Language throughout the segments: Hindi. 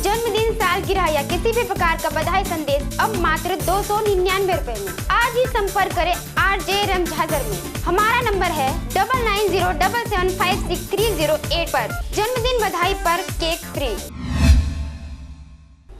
जन्मदिन, सालगिरह या किसी भी प्रकार का बधाई संदेश अब मात्र 299 रुपए में। आज ही संपर्क करें RJ रमझाजर में। हमारा नंबर है 9907756308 पर। जन्मदिन बधाई पर केक फ्री।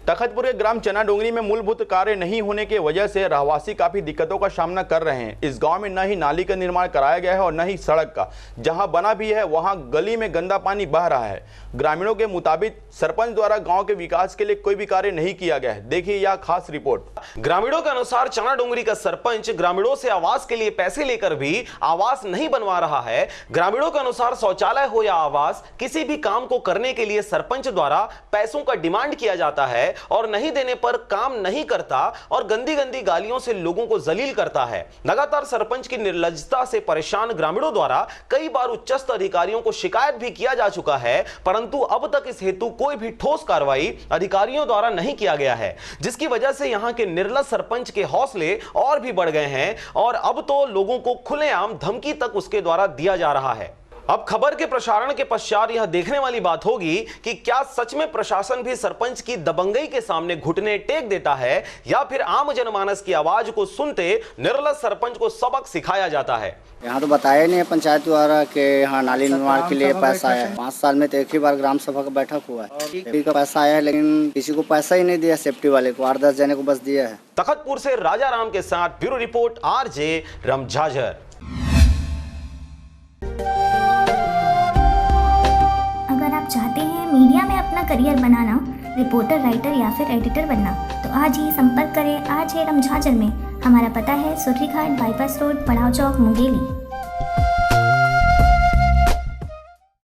तखतपुर के ग्राम चना डोंगरी में मूलभूत कार्य नहीं होने की वजह से रहवासी काफी दिक्कतों का सामना कर रहे हैं। इस गांव में न ही नाली का निर्माण कराया गया है और न ही सड़क का। जहां बना भी है वहां गली में गंदा पानी बह रहा है। ग्रामीणों के मुताबिक सरपंच द्वारा गांव के विकास के लिए कोई भी कार्य नहीं किया गया है। देखिए यह खास रिपोर्ट। ग्रामीणों के अनुसार चना डोंगरी का सरपंच ग्रामीणों से आवास के लिए पैसे लेकर भी आवास नहीं बनवा रहा है। ग्रामीणों के अनुसार शौचालय हो या आवास, किसी भी काम को करने के लिए सरपंच द्वारा पैसों का डिमांड किया जाता है और नहीं देने पर काम नहीं करता और गंदी गंदी गालियों से लोगों को जलील करता है। लगातार सरपंच की निर्लज्जता से परेशान ग्रामीणों द्वारा कई बार उच्चस्थ अधिकारियों को शिकायत भी किया जा चुका है, परंतु अब तक इस हेतु कोई भी ठोस कार्रवाई अधिकारियों द्वारा नहीं किया गया है, जिसकी वजह से यहां के निर्लज्ज सरपंच के हौसले और भी बढ़ गए हैं और अब तो लोगों को खुलेआम धमकी तक उसके द्वारा दिया जा रहा है। अब खबर के प्रसारण के पश्चात यह देखने वाली बात होगी कि क्या सच में प्रशासन भी सरपंच की दबंगई के सामने घुटने टेक देता है या फिर आम जनमानस की आवाज को सुनते निर्लज्ज सरपंच को सबक सिखाया जाता है। यहाँ तो बताया नहीं है पंचायत द्वारा कि यहाँ नाली निर्माण के लिए पैसा आया है। 5 साल में तो एक ही बार ग्राम सभा का बैठक हुआ है। सेफ्टी का पैसा आया है लेकिन किसी को पैसा ही नहीं दिया। सेफ्टी वाले को 8-10 जने को बस दिया है। तखतपुर से राजा राम के साथ ब्यूरो रिपोर्ट RJ रमझाजर। अगर आप चाहते हैं मीडिया में अपना करियर बनाना, रिपोर्टर, राइटर या फिर एडिटर बनना, तो आज ही संपर्क करें RJ रमझाजर में। हमारा पता है सुर्रीघाट बाईपास रोड, पड़ाव चौक, मुंगेली।